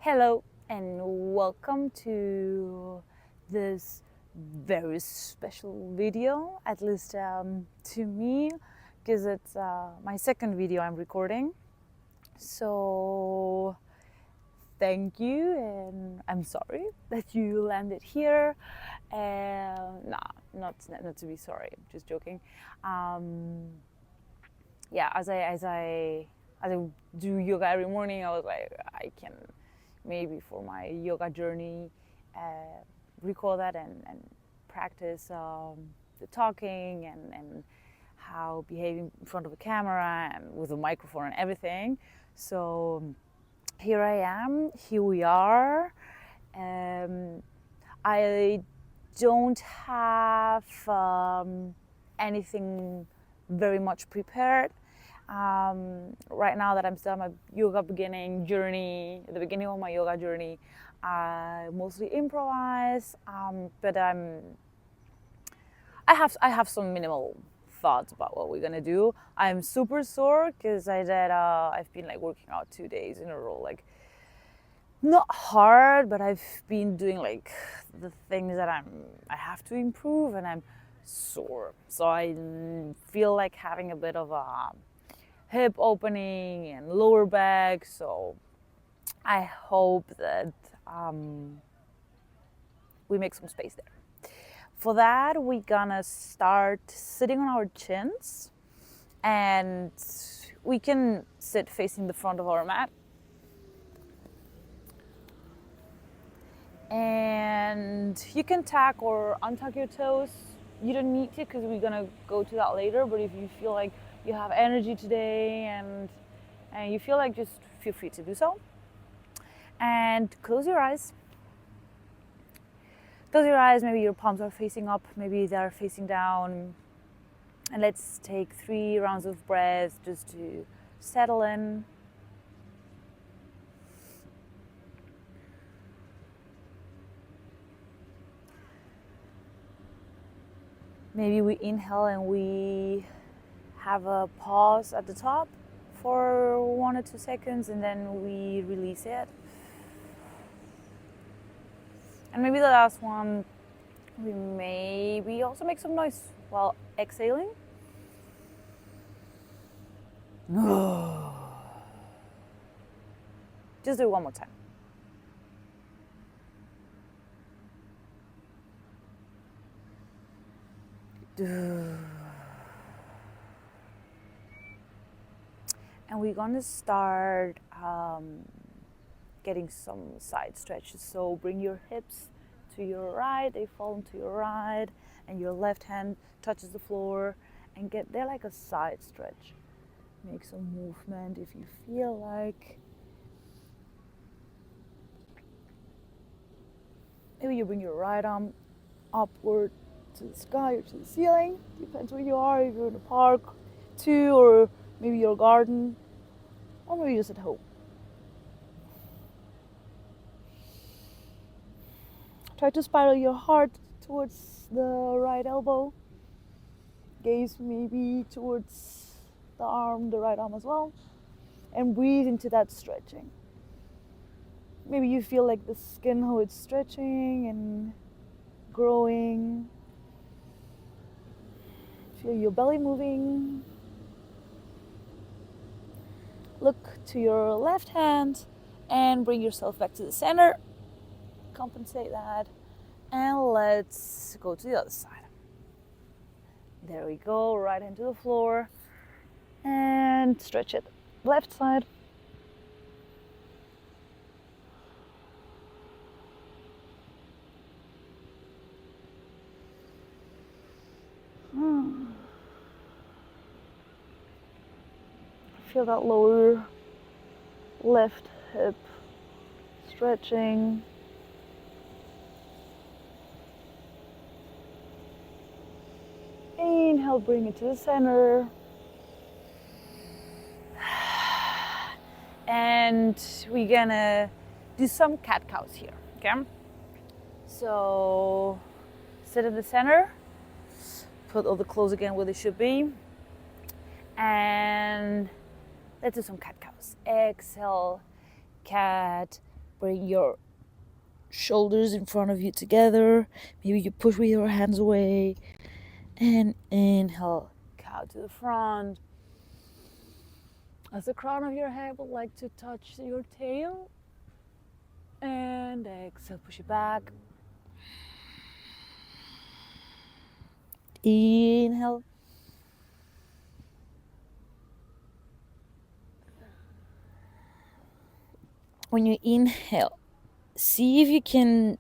Hello and welcome to this very special video, at least to me, because it's my second video I'm recording. So thank you, and I'm sorry that you landed here. Not to be sorry, I'm just joking. Yeah, as I do yoga every morning, I was like, I can maybe for my yoga journey record that and practice the talking and how behaving in front of a camera and with a microphone and everything. So here I am, here we are. I don't have anything very much prepared. Right now that I'm still on my yoga beginning journey, at the beginning of my yoga journey, I mostly improvise, but I have some minimal thoughts about what we're gonna do. I'm super sore because I've been like working out 2 days in a row, like not hard, but I've been doing like the things that I have to improve, and I'm sore. So I feel like having a bit of a hip opening and lower back, so I hope that we make some space there. For that, we're gonna start sitting on our chins, and we can sit facing the front of our mat. And you can tuck or untuck your toes. You don't need to, because we're gonna go to that later, but if you feel like you have energy today and you feel like, just feel free to do so. And close your eyes. Close your eyes, maybe your palms are facing up, maybe they're facing down. And let's take 3 rounds of breath just to settle in. Maybe we inhale and we have a pause at the top for 1 or 2 seconds, and then we release it. And maybe the last one, we maybe also make some noise while exhaling. Just do it one more time. And we're gonna start getting some side stretches. So bring your hips to your right, they fall into your right, and your left hand touches the floor, and get there like a side stretch. Make some movement if you feel like. Maybe you bring your right arm upward to the sky or to the ceiling, depends where you are, if you're in a park too, or maybe your garden, or maybe just at home. Try to spiral your heart towards the right elbow, gaze maybe towards the arm, the right arm as well, and breathe into that stretching. Maybe you feel like the skin, how it's stretching and growing. Feel your belly moving. Look to your left hand and bring yourself back to the center. Compensate that. And let's go to the other side. There we go, right hand to the floor. And stretch it. Left side. Feel that lower left hip stretching. Inhale, bring it to the center. And we're gonna do some cat cows here, okay? So sit in the center, put all the clothes again where they should be, and let's do some cat cows. Exhale, cat, Bring your shoulders in front of you together. Maybe you push with your hands away. And inhale, cow to the front. As the crown of your head would like to touch your tail. And exhale, push it back. Inhale. When you inhale, see if you can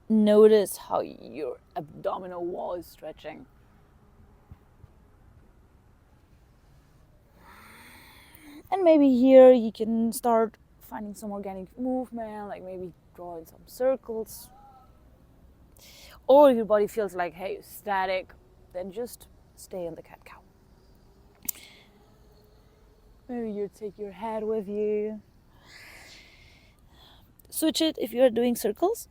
notice how your abdominal wall is stretching. And maybe here you can start finding some organic movement, like maybe drawing some circles. Or if your body feels like, hey, static, then just stay in the cat-cow. Maybe you take your head with you. Switch it if you're doing circles.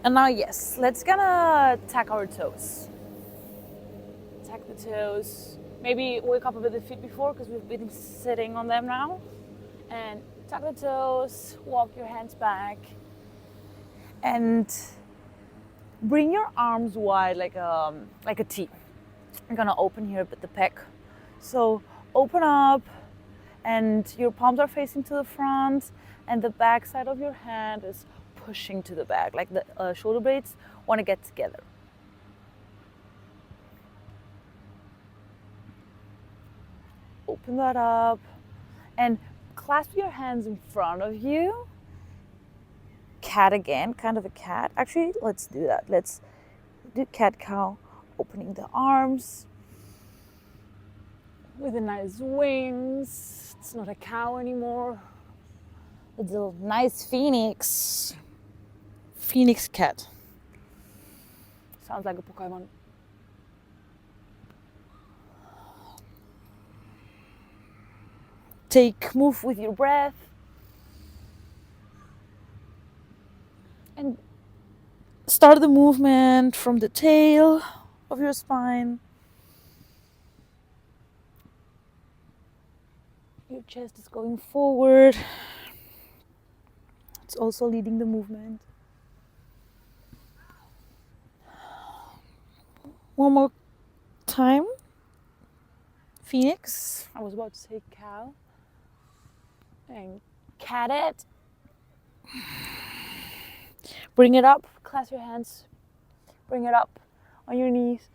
And now, yes, let's gonna tack our toes. Tack the toes. Maybe wake up a bit the feet before because we've been sitting on them now. And tuck the toes, walk your hands back. And bring your arms wide like a T. I'm gonna open here at the pec. So open up and your palms are facing to the front and the back side of your hand is pushing to the back, like the shoulder blades want to get together. Open that up and clasp your hands in front of you. Cat again, kind of a cat. Actually, let's do that. Let's do cat-cow, opening the arms with the nice wings. It's not a cow anymore. It's a nice phoenix. Phoenix cat. Sounds like a Pokemon. Move with your breath. And start the movement from the tail of your spine. Your chest is going forward. It's also leading the movement. One more time. Phoenix. I was about to say cow. And cat it. Bring it up. Clasp your hands. Bring it up on your knees.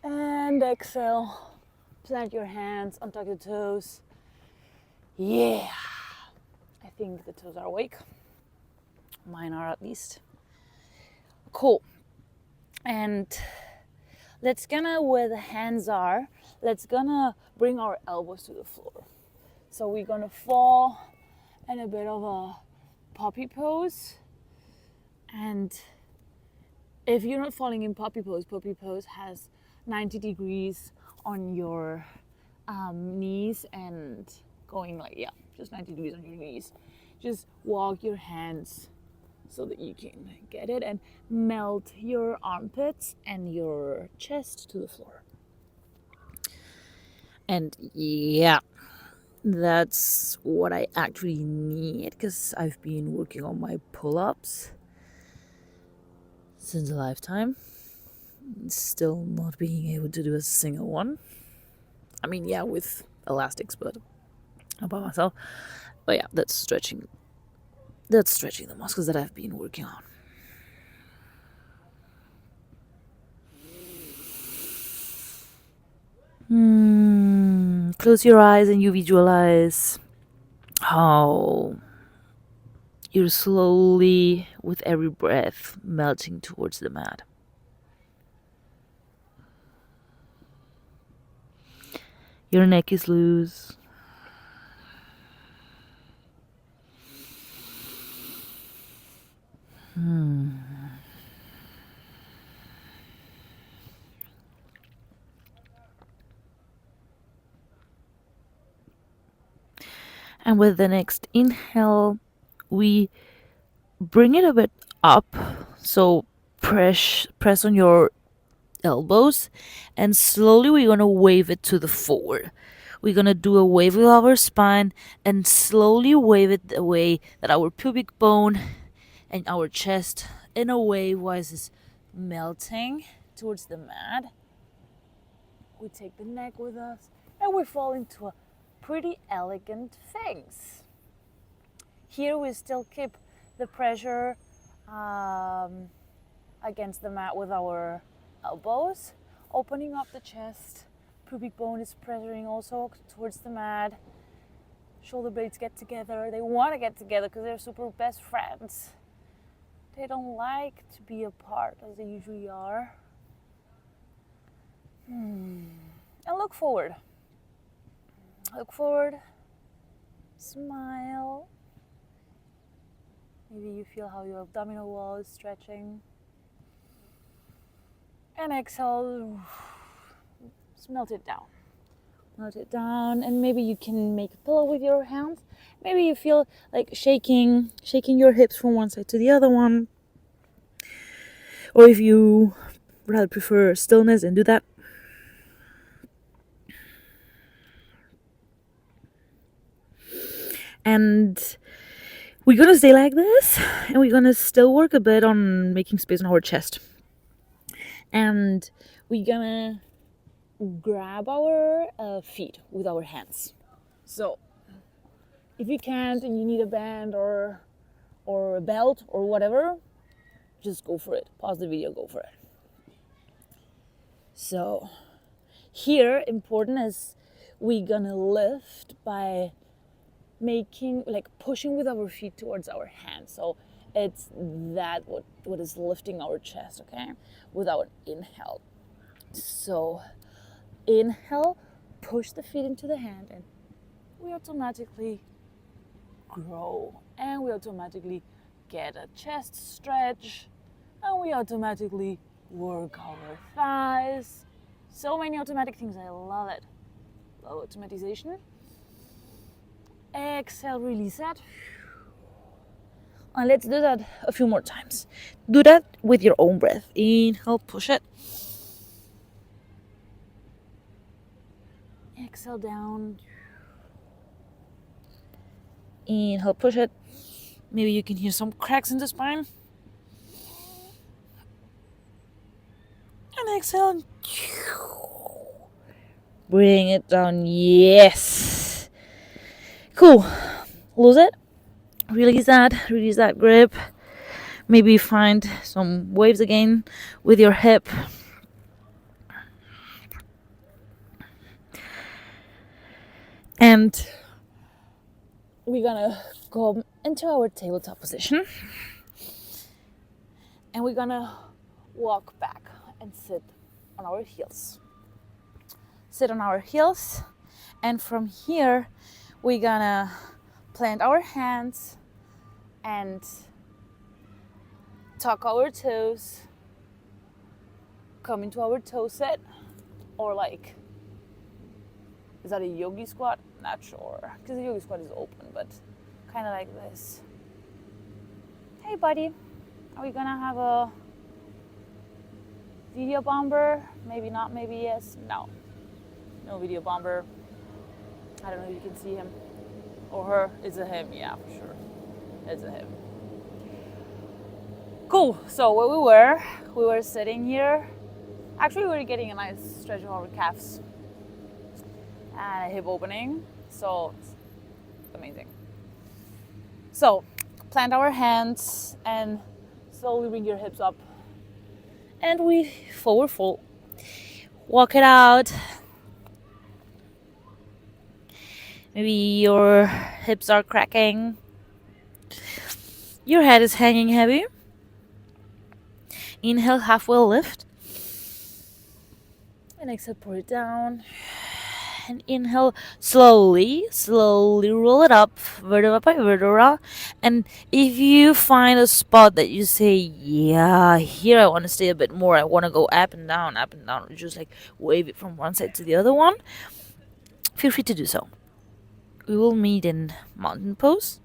And exhale. Plant your hands, untuck the toes. Yeah. I think the toes are awake. Mine are at least. Cool. And let's gonna, where the hands are, let's gonna bring our elbows to the floor. So we're gonna fall in a bit of a puppy pose. And if you're not falling in puppy pose has 90 degrees on your knees and going like, yeah, just 90 degrees on your knees. Just walk your hands so that you can get it and melt your armpits and your chest to the floor. And yeah, that's what I actually need because I've been working on my pull-ups since a lifetime. Still not being able to do a single one. I mean, yeah, with elastics, but not by myself. But yeah, that's stretching the muscles that I've been working on. Close your eyes and you visualize how you're slowly, with every breath, melting towards the mat. Your neck is loose. And with the next inhale, we bring it a bit up. So press on your elbows, and slowly we're gonna wave it to the forward. We're gonna do a wave with our spine and slowly wave it the way that our pubic bone and our chest in a wave was melting towards the mat. We take the neck with us and we fall into a pretty elegant Sphinx. Here we still keep the pressure against the mat with our elbows, opening up the chest. Pubic bone is pressuring also towards the mat. Shoulder blades get together. They want to get together because they're super best friends. They don't like to be apart as they usually are. And look forward. Look forward. Smile. Maybe you feel how your abdominal wall is stretching. And exhale. Melt it down. Melt it down, and maybe you can make a pillow with your hands. Maybe you feel like shaking your hips from one side to the other one. Or if you rather prefer stillness, and do that. And we're gonna stay like this, and we're gonna still work a bit on making space on our chest. And we're gonna grab our feet with our hands. So if you can't and you need a band or a belt or whatever, just go for it. Pause the video, go for it. So here, important is we're gonna lift by pushing with our feet towards our hands. So it's that what is lifting our chest, okay? With our inhale. So inhale, push the feet into the hand, and we automatically grow, and we automatically get a chest stretch, and we automatically work our thighs. So many automatic things. I love it. Love automatization. Exhale, release that. And let's do that a few more times. Do that with your own breath. Inhale, push it. Exhale down. Inhale, push it. Maybe you can hear some cracks in the spine. And exhale. Bring it down. Yes. Cool. Lose it. Release that grip. Maybe find some waves again with your hip. And we're gonna go into our tabletop position. And we're gonna walk back and sit on our heels. Sit on our heels. And from here, we're gonna plant our hands and tuck our toes. Come into our toe set. Or like, is that a yogi squat? Not sure, because the yogi squat is open, but kind of like this. Hey buddy, are we gonna have a video bomber? Maybe not, maybe yes. No video bomber. I don't know if you can see him or her. It's a him, yeah, for sure. It's a him. Cool. So where we were sitting here. Actually, we were getting a nice stretch of our calves and a hip opening. So it's amazing. So plant our hands and slowly bring your hips up. And we forward fold. Walk it out. Maybe your hips are cracking. Your head is hanging heavy. Inhale, halfway lift. And exhale, pour it down. And inhale, slowly roll it up, vertebra by vertebra. And if you find a spot that you say, yeah, here I want to stay a bit more, I want to go up and down, just like wave it from one side to the other one, feel free to do so. We will meet in mountain pose.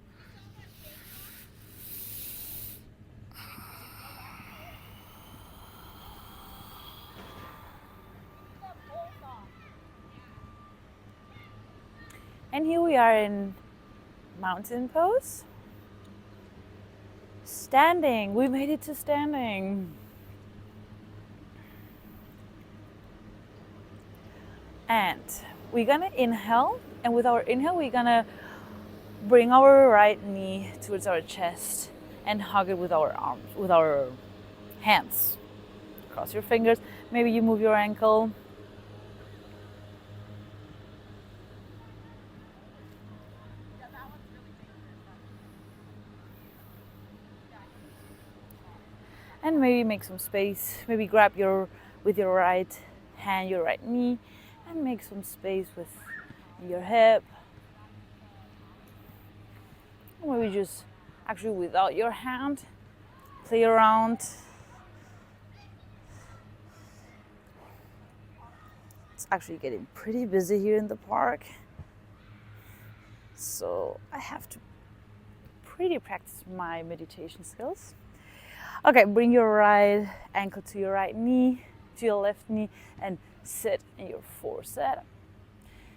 we are in mountain pose. Standing, we made it to standing. And we're gonna inhale, and with our inhale, we're gonna bring our right knee towards our chest and hug it with our arms, with our hands. Cross your fingers, maybe you move your ankle. And maybe make some space, maybe grab with your right hand your right knee and make some space with your hip. Or maybe just actually without your hand, play around. It's actually getting pretty busy here in the park, so I have to pretty practice my meditation skills. Okay, bring your right ankle to your right knee, to your left knee, and sit in your foreset.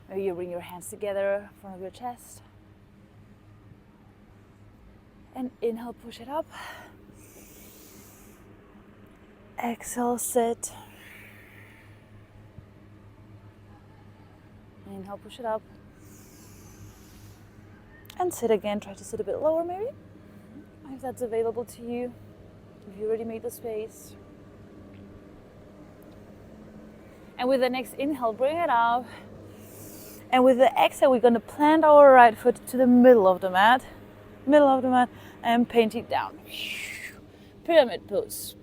Maybe you bring your hands together in front of your chest. And inhale, push it up. Exhale, sit. Inhale, push it up. And sit again. Try to sit a bit lower maybe, if that's available to you, if you already made the space. And with the next inhale, bring it up. And with the exhale, we're going to plant our right foot to the middle of the mat, and paint it down. Pyramid pose.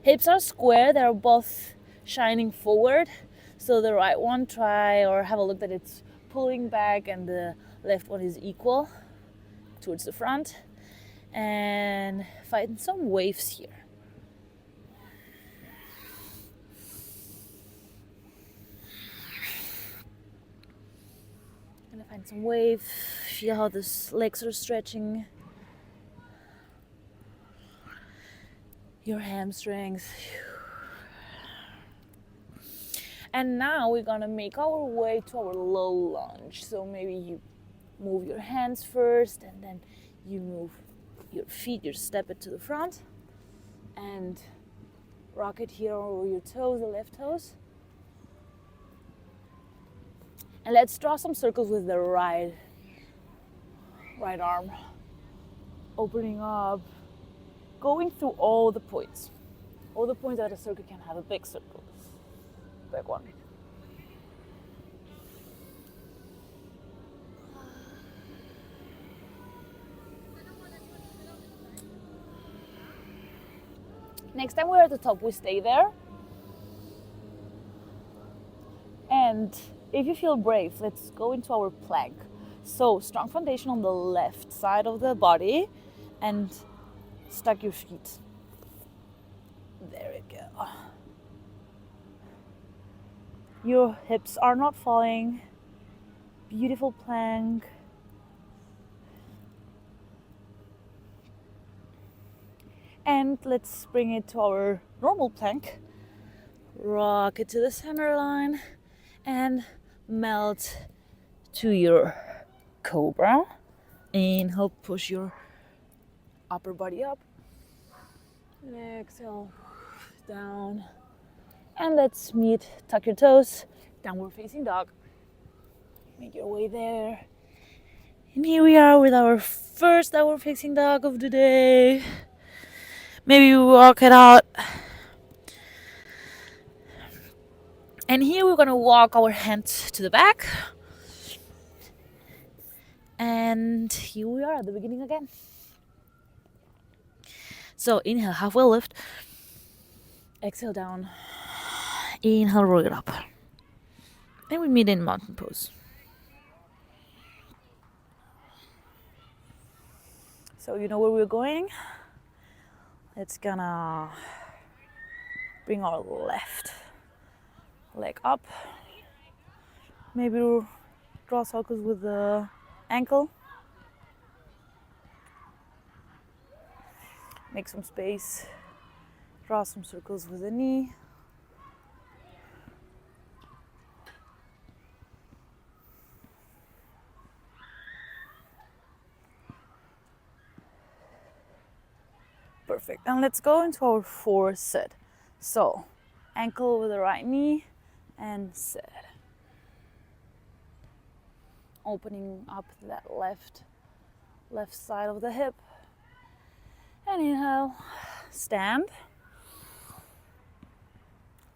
Hips are square, they're both shining forward. So the right one, try or have a look that it's pulling back, and the left one is equal towards the front. And find some waves here. Gonna find some wave. Feel how the legs are stretching. Your hamstrings. And now we're gonna make our way to our low lunge. So maybe you move your hands first, and then you move your feet, you step it to the front, and rock it here over your toes, the left toes. And let's draw some circles with the right arm. Opening up, going through all the points. All the points that a circle can have, a big circle. Big one. Next time we're at the top, we stay there. And if you feel brave, let's go into our plank. So strong foundation on the left side of the body, and stack your feet. There we go. Your hips are not falling. Beautiful plank. And let's bring it to our normal plank. Rock it to the center line and melt to your cobra. Inhale, push your upper body up. And exhale, down. And let's meet, tuck your toes, downward facing dog. Make your way there. And here we are with our first downward facing dog of the day. Maybe we walk it out. And here we're gonna walk our hands to the back. And here we are at the beginning again. So inhale, halfway lift. Exhale down. Inhale, roll it up. Then we meet in mountain pose. So you know where we're going? It's gonna bring our left leg up. Maybe we'll draw circles with the ankle. Make some space. Draw some circles with the knee. Perfect. And let's go into our fourth set. So, ankle over the right knee and sit. Opening up that left side of the hip. And inhale, stand.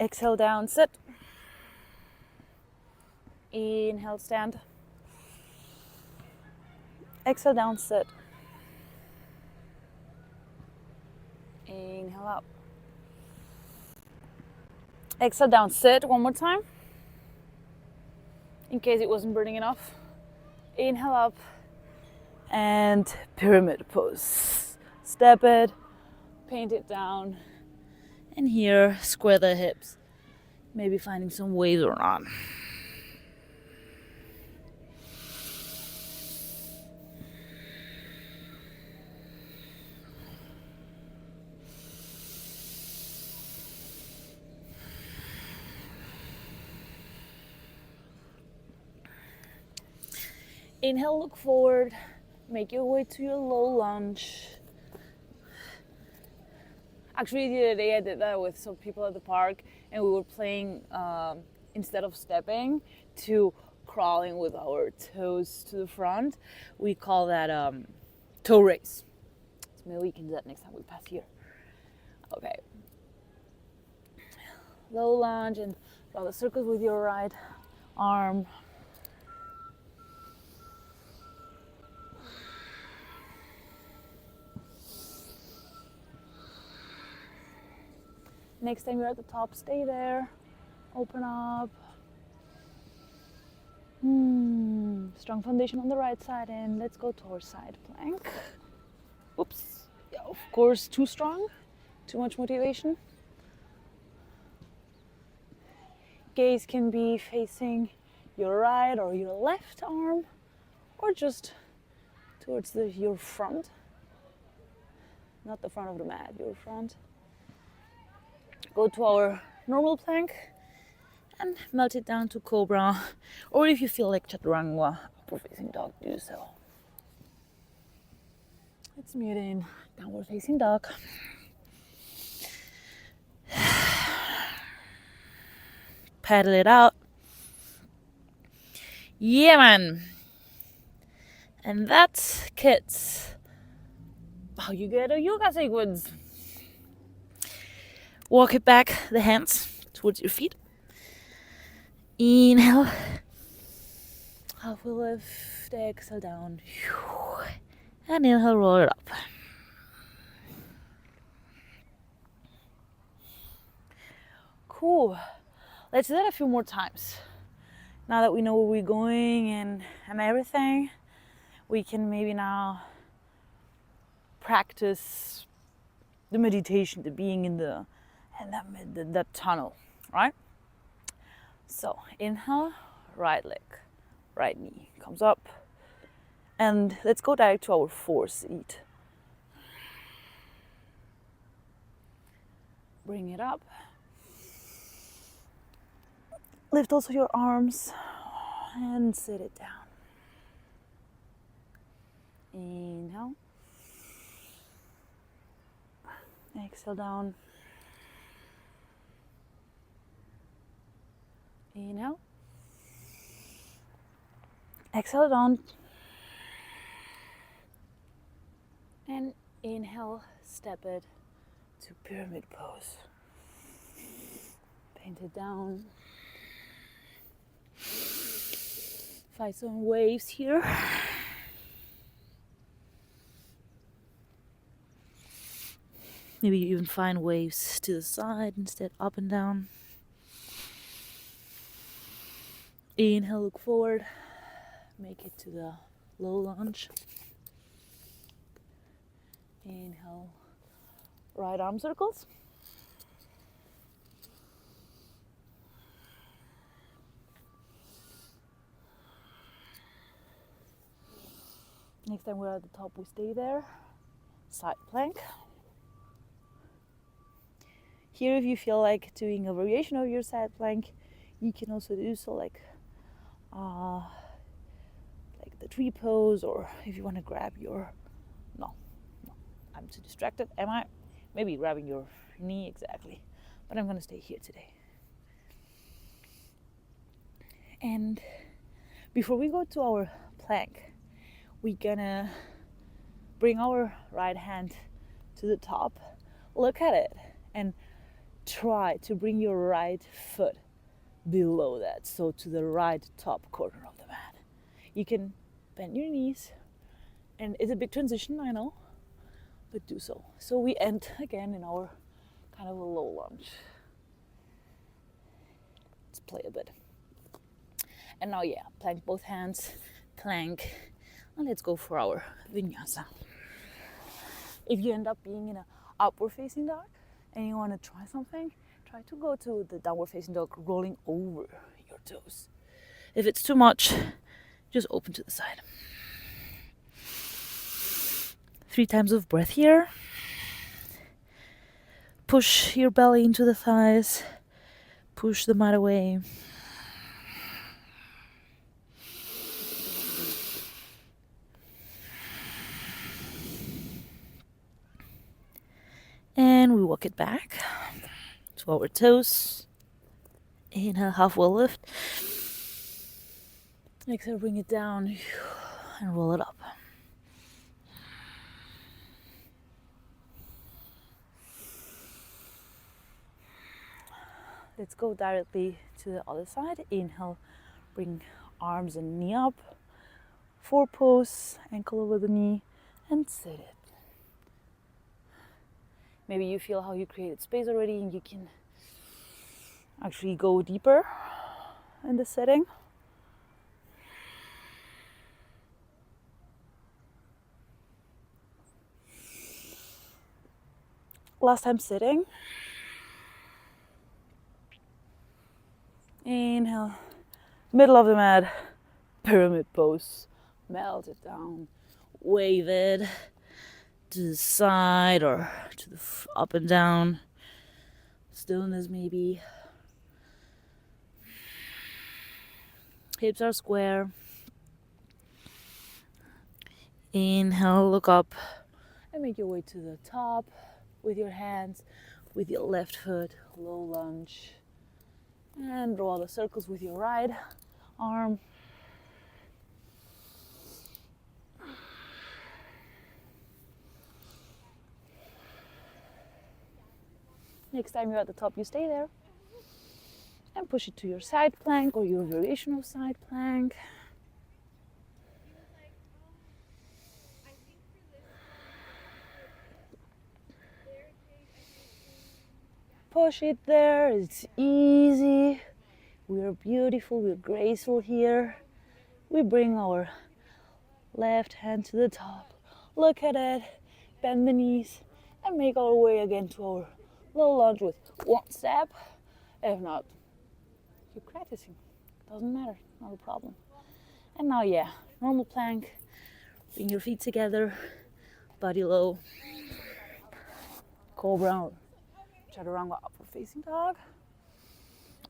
Exhale down, sit. Inhale, stand. Exhale down, sit. Inhale up. Exhale down, sit one more time. In case it wasn't burning enough. Inhale up and pyramid pose. Step it, paint it down, and here square the hips. Maybe finding some waves or not. Inhale, look forward. Make your way to your low lunge. Actually, the other day I did that with some people at the park, and we were playing, instead of stepping, to crawling with our toes to the front. We call that toe race. So maybe we can do that next time we pass here. Okay. Low lunge and draw the circles with your right arm. Next time you're at the top, stay there. Open up. Strong foundation on the right side, and let's go to our side plank. Oops. Yeah, of course, too strong. Too much motivation. Gaze can be facing your right or your left arm, or just towards your front. Not the front of the mat, your front. Go to our normal plank and melt it down to cobra, or if you feel like chaturanga, upward facing dog, do so. Let's mute in downward facing dog. Paddle it out. Yeah, man. And that's, kids, how you get a yoga sequence. Walk it back, the hands towards your feet. Inhale. Halfway lift, exhale down. And inhale, roll it up. Cool. Let's do that a few more times. Now that we know where we're going and everything, we can maybe now practice the meditation, the being in that tunnel, right? So inhale, right leg, right knee comes up, and let's go direct to our fourth seat. Bring it up. Lift also your arms and sit it down. Inhale. Exhale down. Inhale. Exhale down. And inhale, step it to pyramid pose. Paint it down. Find some waves here. Maybe you even find waves to the side instead, up and down. Inhale, look forward. Make it to the low lunge. Inhale, right arm circles. Next time we're at the top, we stay there. Side plank. Here, if you feel like doing a variation of your side plank, you can also do so like the tree pose, or if you want to grab your, no, I'm too distracted, am I? maybe grabbing your knee exactly. But I'm gonna stay here today. And before we go to our plank, we're gonna bring our right hand to the top, look at it, and try to bring your right foot below that, so to the right top corner of the mat. You can bend your knees, and it's a big transition, I know, but do so. So we end again in our kind of a low lunge. Let's play a bit. And now, yeah, plank both hands, plank, and let's go for our vinyasa. If you end up being in an upward facing dog and you want to try something, try to go to the downward facing dog rolling over your toes. If it's too much, just open to the side. 3 times of breath here. Push your belly into the thighs. Push the mat away. And we walk it back to our toes. Inhale, half wall lift. Exhale, bring it down and roll it up. Let's go directly to the other side. Inhale, bring arms and knee up. 4 pose, ankle over the knee, and sit it. Maybe you feel how you created space already and you can actually go deeper in the setting. Last time sitting. Inhale, middle of the mat, pyramid pose. Melt it down, wave it to the side or to the up and down. Stillness maybe. Hips are square. Inhale, look up and make your way to the top with your hands, with your left foot, low lunge. And draw the circles with your right arm. Next time you're at the top, you stay there. And push it to your side plank or your variation of side plank. Push it there, it's easy. We're beautiful, we're graceful here. We bring our left hand to the top. Look at it, bend the knees, and make our way again to our low lunge with 1 step. If not, keep practicing. Doesn't matter, not a problem. And now, yeah, normal plank. Bring your feet together, body low. Cobra, chaturanga, upward facing dog.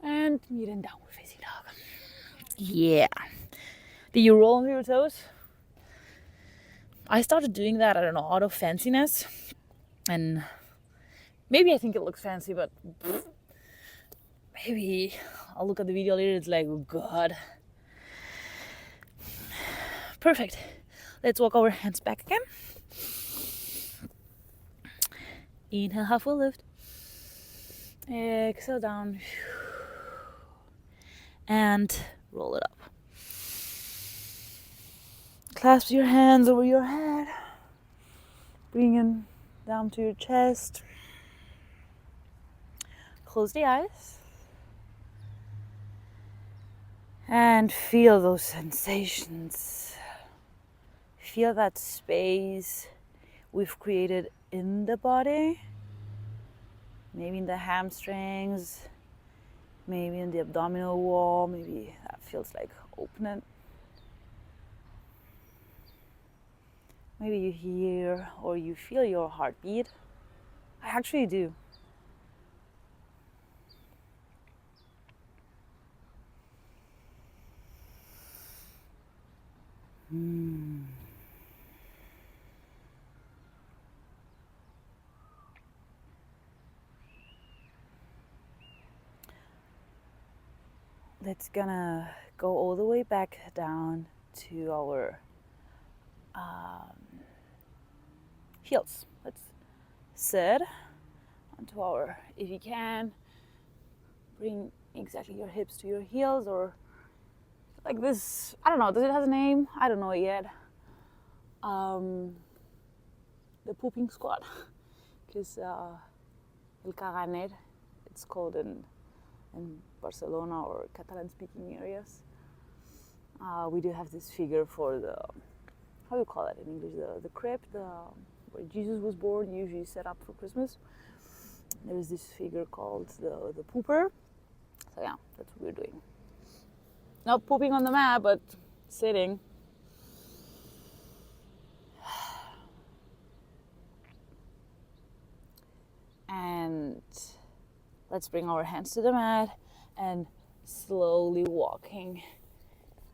And meet in downward facing dog. Yeah. Did you roll on your toes? I started doing that, I don't know, out of fanciness. And maybe I think it looks fancy, but maybe I'll look at the video later, it's like, oh God. Perfect. Let's walk our hands back again. Inhale, half wall lift. Exhale down. And roll it up. Clasp your hands over your head. Bring them down to your chest. Close the eyes. And feel those sensations. Feel that space we've created in the body. Maybe in the hamstrings. Maybe in the abdominal wall. Maybe that feels like opening. Maybe you hear or you feel your heartbeat. I actually do. Let's gonna go all the way back down to our heels. Let's sit onto our, if you can, bring exactly your hips to your heels, or like this. I don't know, does it have a name? I don't know it yet. The pooping squat, because el caganer, it's called in Barcelona or Catalan speaking areas. We do have this figure for the, how do you call it in English, the crib, where Jesus was born, usually set up for Christmas. There is this figure called the pooper. So yeah, that's what we're doing. Not pooping on the mat, but sitting. And let's bring our hands to the mat and slowly walking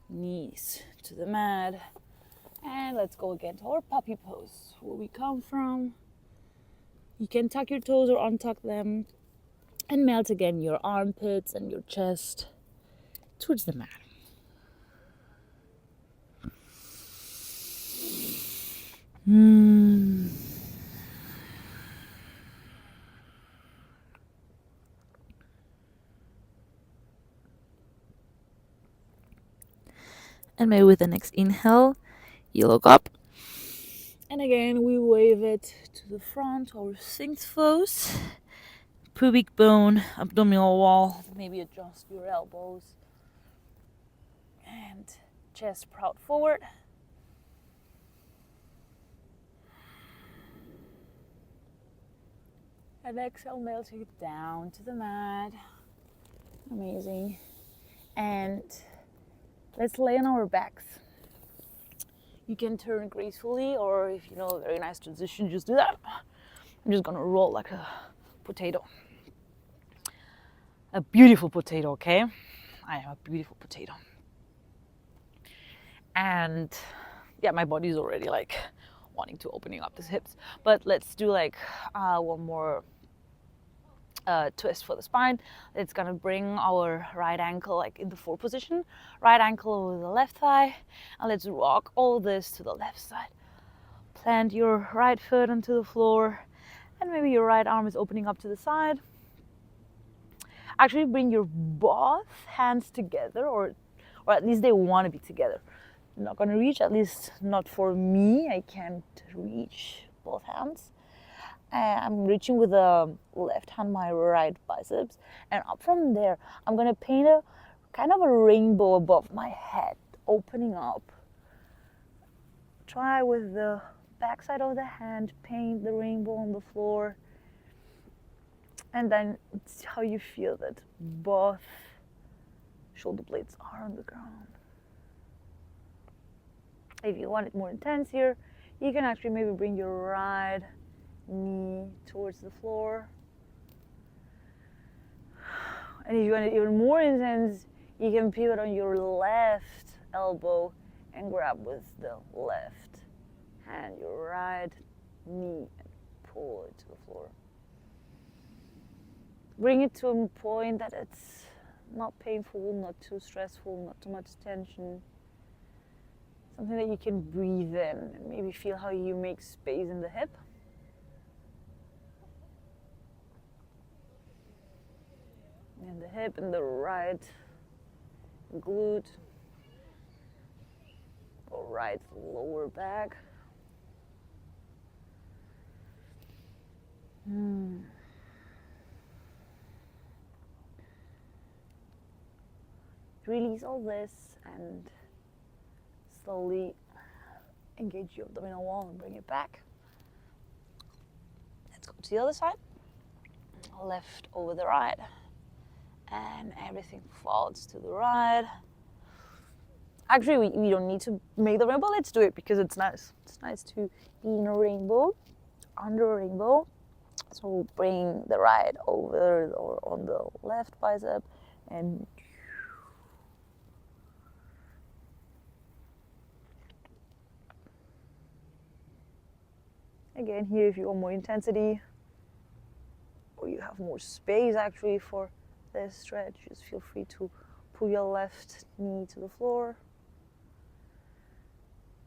knees to the mat. And let's go again to our puppy pose, where we come from. You can tuck your toes or untuck them and melt again your armpits and your chest towards the mat. And maybe with the next inhale, you look up. And again, we wave it to the front, our sphinx pose. Pubic bone, abdominal wall. Maybe adjust your elbows. And chest proud forward. And exhale, melting it down to the mat. Amazing. And let's lay on our backs. You can turn gracefully, or if you know a very nice transition, just do that. I'm just gonna roll like a potato. A beautiful potato, okay? I am a beautiful potato. And yeah, my body's already like wanting to opening up the hips. But let's do like one more twist for the spine. It's gonna bring our right ankle like in the forward position, right ankle over the left thigh, and let's rock all this to the left side. Plant your right foot onto the floor, and maybe your right arm is opening up to the side. Actually, bring your both hands together, or at least they want to be together. I'm not gonna reach, at least not for me. I can't reach both hands. I'm reaching with the left hand my right biceps, and up from there I'm gonna paint a kind of a rainbow above my head, opening up. Try with the backside of the hand, paint the rainbow on the floor, and then it's how you feel that both shoulder blades are on the ground. If you want it more intense here, you can actually maybe bring your right knee towards the floor. And if you want it even more intense, you can pivot on your left elbow and grab with the left hand your right knee and pull it to the floor. Bring it to a point that it's not painful, not too stressful, not too much tension. Something that you can breathe in and maybe feel how you make space in the hip. And the hip and the right glute or right lower back. Release all this and slowly engage your abdominal wall and bring it back. Let's go to the other side. Left over the right. And everything falls to the right. Actually, we don't need to make the rainbow. Let's do it because it's nice. It's nice to be in a rainbow, under a rainbow. So bring the right over or on the left bicep and again here if you want more intensity or you have more space actually for this stretch, just feel free to Pull your left knee to the floor.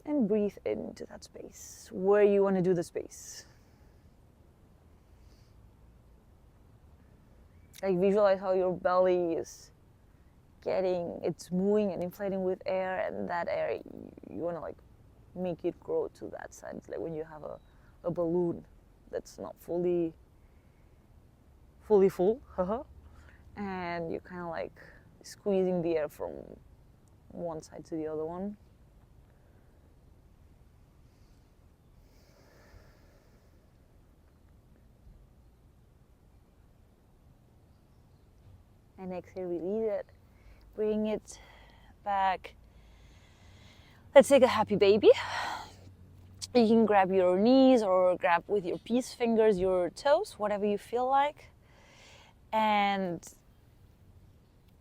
And breathe into that space, where you want to do the space. Like visualize how your belly is it's moving and inflating with air, and that air, you want to like make it grow to that side. It's like when you have a balloon that's not fully full, and you're kind of like squeezing the air from one side to the other one. And exhale, release it. Bring it back. Let's take a happy baby. You can grab your knees or grab with your peace fingers your toes, whatever you feel like. And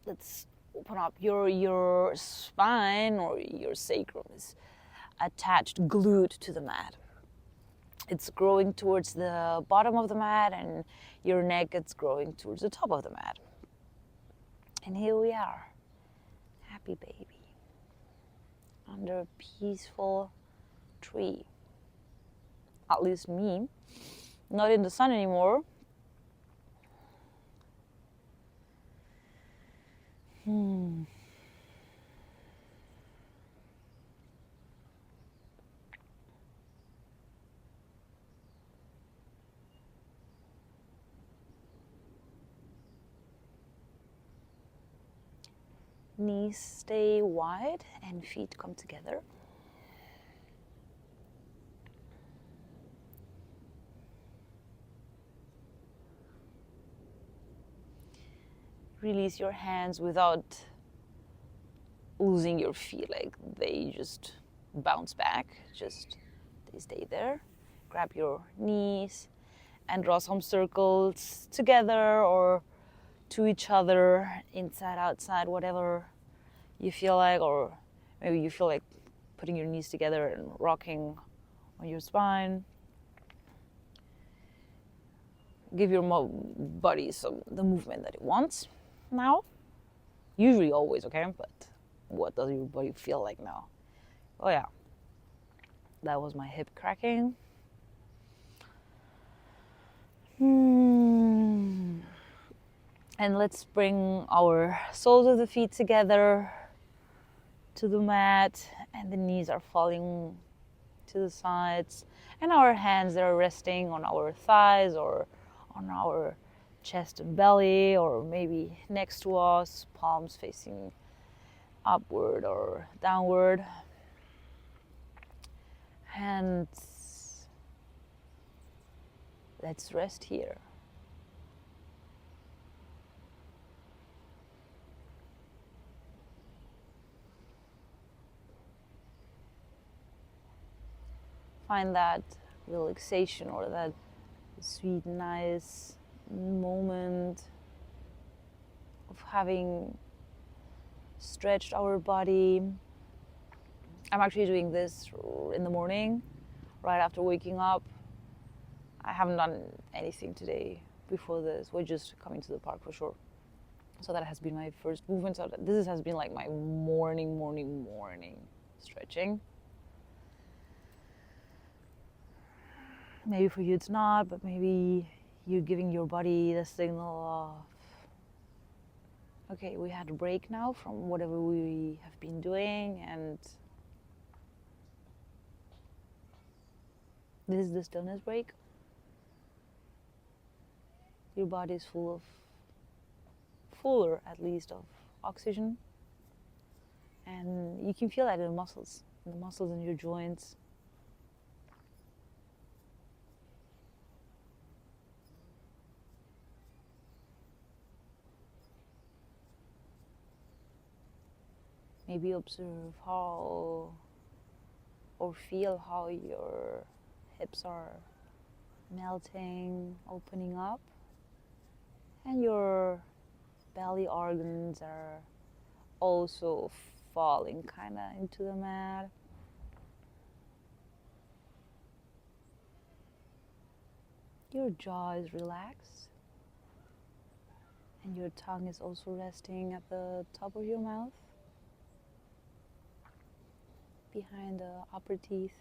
let's open up your spine, or your sacrum is attached, glued to the mat. It's growing towards the bottom of the mat, and your neck is growing towards the top of the mat. And here we are, happy baby, under a peaceful tree. At least me, not in the sun anymore. Knees stay wide and feet come together. Release your hands without losing your feet, like they just bounce back, just they stay there. Grab your knees and draw some circles together or to each other, inside, outside, whatever you feel like, or maybe you feel like putting your knees together and rocking on your spine. Give your body the movement that it wants now. Usually always, okay? But what does your body feel like now? Oh yeah, that was my hip cracking. And let's bring our soles of the feet together to the mat, and the knees are falling to the sides, and our hands are resting on our thighs or on our chest and belly, or maybe next to us, palms facing upward or downward. And let's rest here. Find that relaxation, or that sweet, nice moment of having stretched our body. I'm actually doing this in the morning, right after waking up. I haven't done anything today before this. We're just coming to the park for sure. So that has been my first movement. So this has been like my morning stretching. Maybe for you it's not, but maybe you're giving your body the signal of, okay, we had a break now from whatever we have been doing, and this is the stillness break. Your body is fuller at least of oxygen, and you can feel that in the muscles in your joints. Maybe observe how, or feel how your hips are melting, opening up, and your belly organs are also falling kind of into the mat. Your jaw is relaxed, And your tongue is also resting at the top of your mouth, behind the upper teeth.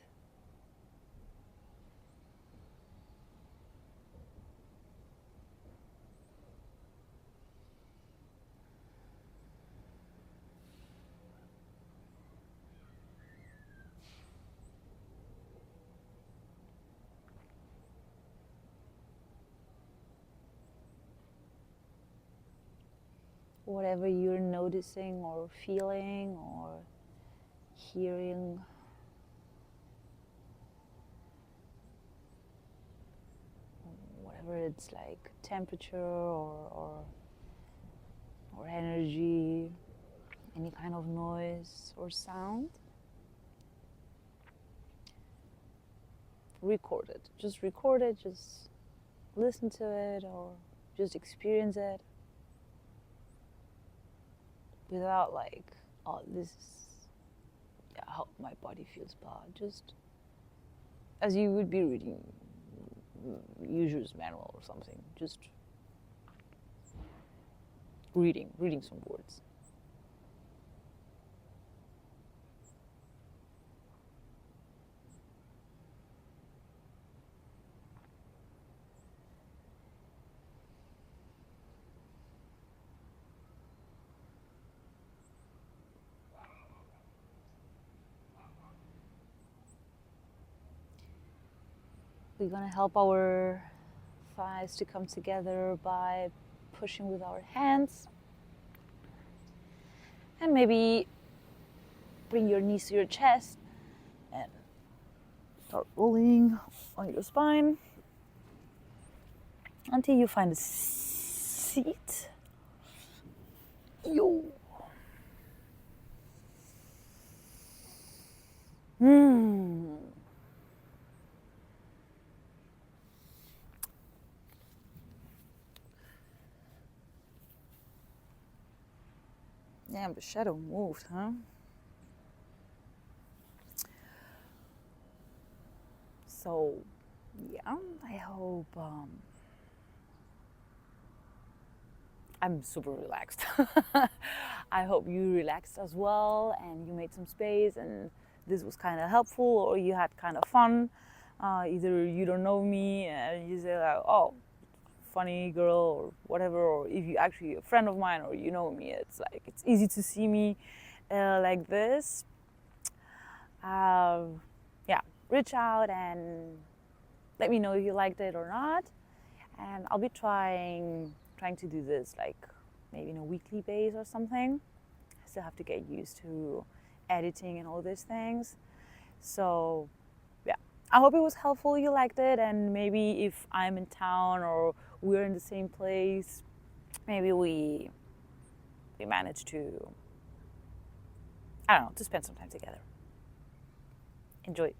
Whatever you're noticing or feeling or hearing, whatever it's like, temperature or energy, any kind of noise or sound, record it. Just record it, just listen to it, or just experience it without like, oh, this is how my body feels bad. Just as you would be reading user's manual or something, just reading some words. We're gonna help our thighs to come together by pushing with our hands. And maybe bring your knees to your chest and start rolling on your spine until you find a seat. Yo. Damn, the shadow moved, huh? So, yeah, I hope I'm super relaxed. I hope you relaxed as well and you made some space and this was kind of helpful or you had kind of fun. Either you don't know me and you say like, oh, funny girl or whatever, or if you actually a friend of mine or you know me, it's like it's easy to see me like this. Yeah, reach out and let me know if you liked it or not, and I'll be trying to do this like maybe in a weekly base or something. I still have to get used to editing and all these things. So yeah, I hope it was helpful, you liked it, and maybe if I'm in town or we're in the same place, maybe we manage to, I don't know, to spend some time together. Enjoy.